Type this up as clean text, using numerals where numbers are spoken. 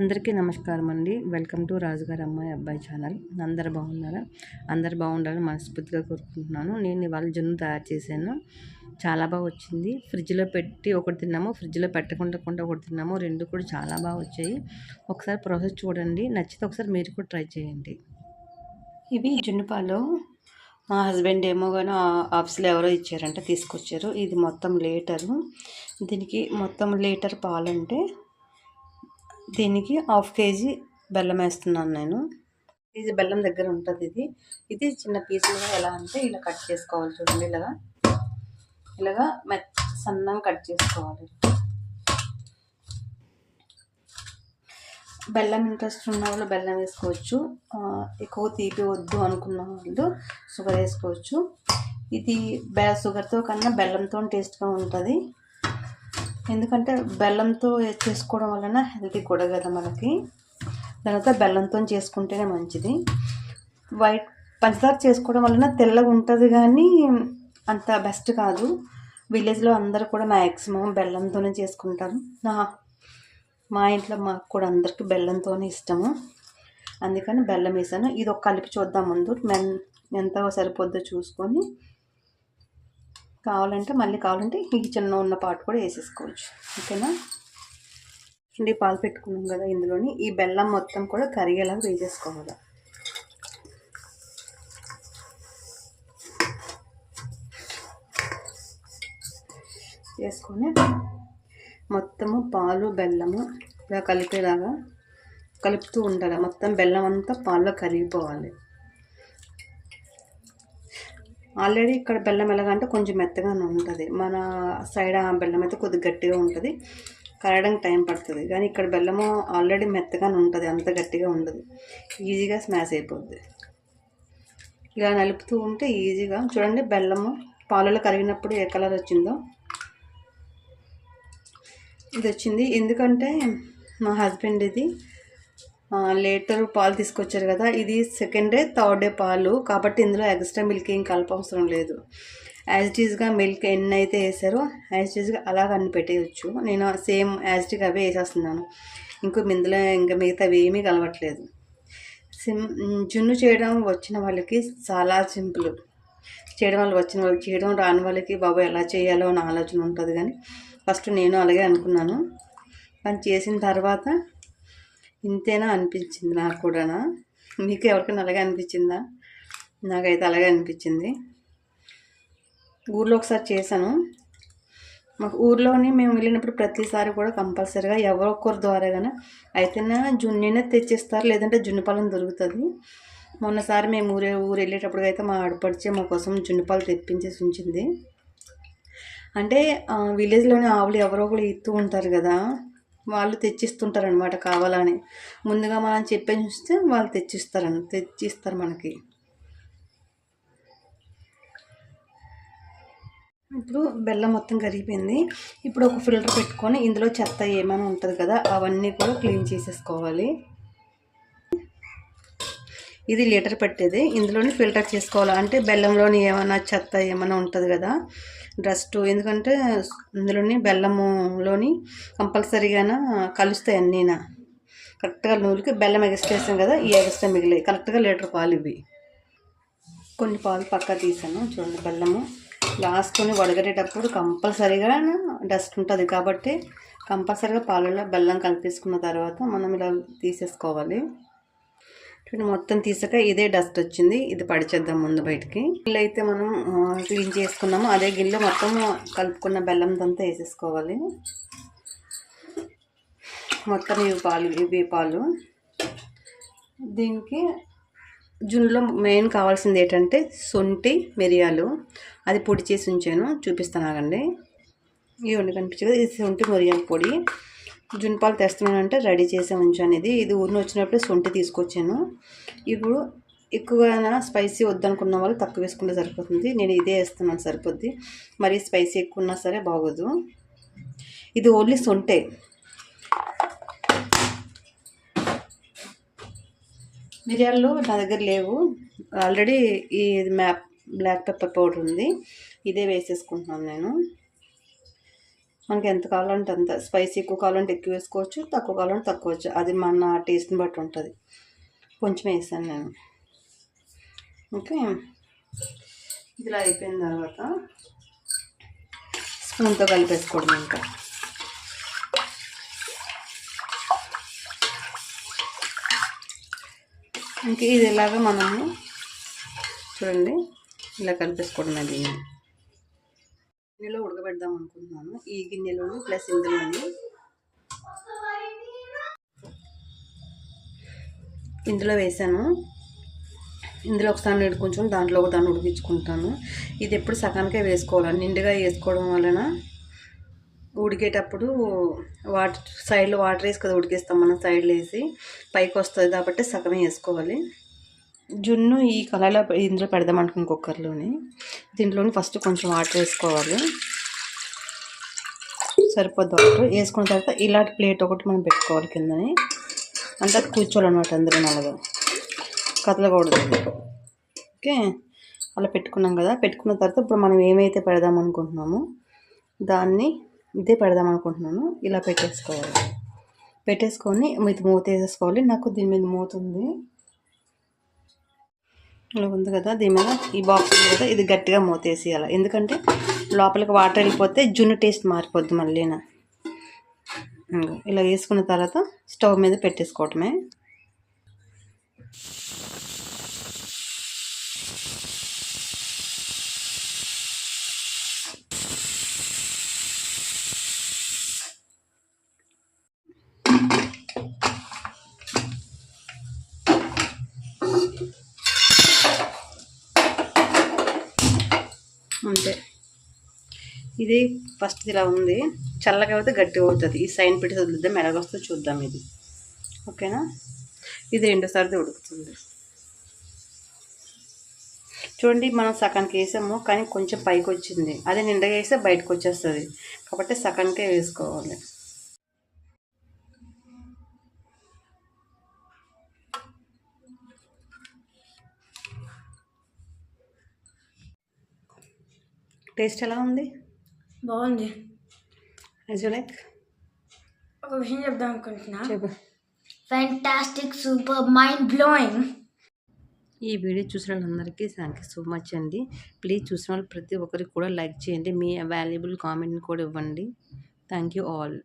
అందరికీ నమస్కారం అండి. వెల్కమ్ టు రాజుగారి అమ్మాయి అబ్బాయి ఛానల్. అందరు బాగున్నారా? అందరు బాగుండాలని మనస్ఫూర్తిగా కోరుకుంటున్నాను. నేను ఇవాళ జున్ను తయారు చేశాను. చాలా బాగా వచ్చింది. ఫ్రిడ్జ్లో పెట్టి ఒకటి తిన్నాము, ఫ్రిడ్జ్లో పెట్టకుండా ఒకటి తిన్నాము. రెండు కూడా చాలా బాగా వచ్చాయి. ఒకసారి ప్రాసెస్ చూడండి, నచ్చితే ఒకసారి మీరు కూడా ట్రై చేయండి. ఇవి జున్ను పాలు మా హస్బెండ్ ఏమో కానీ ఆఫీస్లో ఎవరో ఇచ్చారంటే తీసుకొచ్చారు. ఇది మొత్తం లీటరు. దీనికి మొత్తం లీటర్ పాలంటే దీనికి 1/2 కేజీ బెల్లం వేస్తున్నాను నేను. కేజీ బెల్లం దగ్గర ఉంటుంది ఇది చిన్న పీసులుగా ఎలా అంటే ఇలా కట్ చేసుకోవాలి. చూడండి, ఇలాగా సన్నంగా కట్ చేసుకోవాలి. బెల్లం ఇంట్రెస్ట్ ఉన్న వాళ్ళు బెల్లం వేసుకోవచ్చు. ఎక్కువ తీపి వద్దు అనుకున్న వాళ్ళు షుగర్ వేసుకోవచ్చు. ఇది షుగర్తో కన్నా బెల్లంతో టేస్ట్గా ఉంటుంది. ఎందుకంటే బెల్లంతో చేసుకోవడం వలన హెల్తీ కూడా కదా మనకి. దానితో బెల్లంతో చేసుకుంటేనే మంచిది. పంచదార చేసుకోవడం వలన తెల్లగా ఉంటుంది కానీ అంత బెస్ట్ కాదు. విలేజ్లో అందరూ కూడా మ్యాక్సిమం బెల్లంతోనే చేసుకుంటారు. మా ఇంట్లో మాకు కూడా అందరికీ బెల్లంతోనే ఇష్టము. అందుకని బెల్లం వేసాను. ఇది ఒక కలిపి చూద్దాం ముందు ఎంత సరిపోద్దో చూసుకొని కావాలంటే ఈ చిన్న ఉన్న పాటు కూడా వేసేసుకోవచ్చు. ఓకేనా? పాలు పెట్టుకున్నాం కదా, ఇందులోని ఈ బెల్లం మొత్తం కూడా కరిగేలాగా వేసేసుకోవాలి. వేసుకొని మొత్తము పాలు బెల్లము ఇలా కలిపేలాగా కలుపుతూ ఉండాలి. మొత్తం బెల్లం అంతా పాల్లో కరిగిపోవాలి. ఆల్రెడీ ఇక్కడ బెల్లం ఎలాగంటే కొంచెం మెత్తగానే ఉంటుంది. మన సైడ్ ఆ బెల్లం అయితే కొద్దిగా గట్టిగా ఉంటుంది, కరగడానికి టైం పడుతుంది. కానీ ఇక్కడ బెల్లము ఆల్రెడీ మెత్తగానే ఉంటుంది, అంత గట్టిగా ఉండదు, ఈజీగా స్మాష్ అయిపోద్ది. ఇలా నలుపుతూ ఉంటే ఈజీగా. చూడండి, బెల్లము పాలలో కరిగినప్పుడు ఏ కలర్ వచ్చిందో ఇది వచ్చింది. ఎందుకంటే మా హస్బెండ్ ఇది లీటర్ పాలు తీసుకొచ్చారు కదా, ఇది సెకండ్ డే థర్డ్ డే పాలు కాబట్టి ఇందులో ఎక్స్ట్రా మిల్క్ ఏం కలపవసరం లేదు. యాజ్ ఇట్ ఈజ్గా మిల్క్ ఎన్ని అయితే వేసారో యాజ్ ఇట్ ఈజ్గా అలాగ అన్ని పెట్టేయచ్చు. నేను సేమ్ యాజ్ ఇట్ ఈజ్గా అవే వేసేస్తున్నాను. ఇందులో ఇంకా మిగతావి ఏమీ కలవట్లేదు. జున్ను చేయడం వచ్చిన వాళ్ళకి చాలా సింపుల్. చేయడం రాని వాళ్ళకి బాబు ఎలా చేయాలో అని ఆలోచన ఉంటుంది. కానీ ఫస్ట్ నేను అలాగే అనుకున్నాను, కానీ చేసిన తర్వాత ఇంతేనా అనిపించింది నాకు కూడా. మీకు ఎవరికైనా అలాగే అనిపించిందా? నాకైతే అలాగే అనిపించింది. ఊర్లో ఒకసారి చేశాను. మాకు ఊర్లోని మేము వెళ్ళినప్పుడు ప్రతిసారి కూడా కంపల్సరీగా ఎవరో ఒకరి ద్వారా కానీ అయితేనే జున్నునే తెచ్చిస్తారు, లేదంటే జున్ను పాలను దొరుకుతుంది. మొన్నసారి మేము ఊరు వెళ్ళేటప్పుడు అయితే మా ఆడపడిచే మా కోసం జున్ను పాలు తెప్పించేసి ఉంచింది. అంటే విలేజ్లోని ఆవులు ఎవరో ఒకరు ఇస్తూ ఉంటారు కదా, వాళ్ళు తెచ్చిస్తుంటారు అనమాట. కావాలని ముందుగా మనం చెప్పేసి చూస్తే వాళ్ళు తెచ్చిస్తారు మనకి. ఇప్పుడు బెల్లం మొత్తం కరిగిపోయింది. ఇప్పుడు ఒక ఫిల్టర్ పెట్టుకొని ఇందులో చెత్త ఏమైనా ఉంటుంది కదా అవన్నీ కూడా క్లీన్ చేసేసుకోవాలి. ఇది లీటర్ పెట్టేది, ఇందులోని ఫిల్టర్ చేసుకోవాలి. అంటే బెల్లంలోని ఏమైనా చెత్త ఏమైనా ఉంటుంది కదా, డస్ట్. ఎందుకంటే ఇందులోని బెల్లములోని కంపల్సరీగా కలుస్తాయి అన్నీనా. కరెక్ట్గా నూలికి బెల్లం ఎగస్ట్రేసాం కదా, ఈ ఎగస్ట్రా మిగిలి కరెక్ట్గా లీటర్ పాలు ఇవి. కొన్ని పాలు పక్కా తీసాను. చూడండి, బెల్లము లాస్ట్ని వడగడేటప్పుడు కంపల్సరీగా డస్ట్ ఉంటుంది కాబట్టి కంపల్సరీగా పాలలో బెల్లం కలిపేసుకున్న తర్వాత మనం ఇలా తీసేసుకోవాలి. చూడండి, మొత్తం తీసాక ఇదే డస్ట్ వచ్చింది, ఇది పడిచేద్దాం ముందు బయటికి. గిన్నె అయితే మనం క్లీన్ చేసుకున్నాము, అదే గిన్నెలో మొత్తం కలుపుకున్న బెల్లంతంతా వేసేసుకోవాలి. మొత్తం ఇవి పాలు. దీనికి జున్నులో మెయిన్ కావాల్సింది ఏంటంటే శొంఠి మిరియాలు. అది పొడి చేసి ఉంచాను, చూపిస్తాను ఆగండి. ఇవన్నీ కనిపించదు, ఇది శొంఠి మిరియాల పొడి. జున్ను పాలు తెస్తున్నానంటే రెడీ చేసి ఉంచాను. ఇది ఊరిని వచ్చినప్పుడు శొంఠి తీసుకొచ్చాను. ఇప్పుడు ఎక్కువగా స్పైసీ వద్దనుకున్న వాళ్ళు తక్కువ వేసుకుంటే సరిపోతుంది. నేను ఇదే వేస్తున్నాను, సరిపోద్ది. మరి స్పైసీ ఎక్కువ ఉన్నా సరే బాగోదు. ఇది ఓన్లీ శొంఠే. మిరియాలు నా దగ్గర లేవు, ఆల్రెడీ ఈ బ్లాక్ పెప్పర్ పౌడర్ ఉంది, ఇదే వేసేసుకుంటున్నాను నేను. మనకి ఎంత కావాలంటే అంత, స్పైసీ ఎక్కువ కావాలంటే ఎక్కువ వేసుకోవచ్చు, తక్కువ కావాలంటే తక్కువ వచ్చు, అది మన టేస్ట్ని బట్టి ఉంటుంది. కొంచెం వేసాను నేను. ఓకే, ఇలా అయిపోయిన తర్వాత స్పూన్తో కలిపేసుకోవడం. ఇంకా ఇది ఇలాగా మనము చూడండి ఇలా కలిపేసుకోవడం. గిన్నెలో ఉడకబెడదాం అనుకుంటున్నాను. ఈ గిన్నెలోని ప్లస్ ఇందులో వేసాను. ఇందులో ఒకసారి నీడుకుంటాను, దాంట్లో ఒక దాన్ని ఉడికించుకుంటాను. ఇది ఎప్పుడు సగానికే వేసుకోవాలి, నిండుగా వేసుకోవడం వలన ఉడికేటప్పుడు సైడ్లో వాటర్ వేసి కదా ఉడికేస్తాం మనం, సైడ్లో వేసి పైకి వస్తుంది కాబట్టి సగమే వేసుకోవాలి. జున్ను ఈ కళాయిలో ఇందులో పెడదాం అనుకున్న కుక్కర్లోని. దీంట్లోని ఫస్ట్ కొంచెం వాటర్ వేసుకోవాలి, సరిపోద్ది. వాటర్ వేసుకున్న తర్వాత ఇలాంటి ప్లేట్ ఒకటి మనం పెట్టుకోవాలి కిందని, అంటే అది కూర్చోవాలన్నమాట అందులో నల్లగా కదలకూడదు. ఓకే, అలా పెట్టుకున్నాం కదా. పెట్టుకున్న తర్వాత ఇప్పుడు మనం ఏమైతే పెడదాం అనుకుంటున్నామో దాన్ని ఇదే పెడదాం అనుకుంటున్నాను. ఇలా పెట్టేసుకొని ఇది మూత వేసేసుకోవాలి. నాకు దీని మీద మూత ఉంది, ఇలా ఉంది కదా, దీని మీద ఈ బాక్స్ ఉంది కదా, ఇది గట్టిగా మూత వేసేయాలి. ఎందుకంటే లోపలికి వాటర్ వెళ్ళిపోతే జున్ను టేస్ట్ మారిపోద్ది మళ్ళీనా. ఇలా వేసుకున్న తర్వాత స్టవ్ మీద పెట్టేసుకోవటమే. అంతే, ఇది ఫస్ట్ ఇలా ఉంది. చల్లగా అయితే గట్టిగా అవుతుంది. ఈ సైన్ పెట్టి వదిలిద్దాం, ఎలాగొస్తుందో చూద్దాం. ఇది ఓకేనా, ఇది రెండోసారి ఉడుకుతుంది. చూడండి, మనం సగానికి వేసాము కానీ కొంచెం పైకి వచ్చింది. అదే నిండగా వేస్తే బయటకు వచ్చేస్తుంది, కాబట్టి సగానికే వేసుకోవాలి. టేస్ట్ ఎలా ఉంది? బాగుంది. ఒక విషయం చెప్దాం అనుకుంటున్నా. చెప్పు. Fantastic, super, mind blowing. ఈ వీడియో చూసిన వాళ్ళందరికీ థ్యాంక్ యూ సో మచ్ అండి. ప్లీజ్ చూసిన వాళ్ళు ప్రతి ఒక్కరికి కూడా లైక్ చేయండి, మీ వాల్యుబుల్ కామెంట్ని కూడా ఇవ్వండి. Thank you all.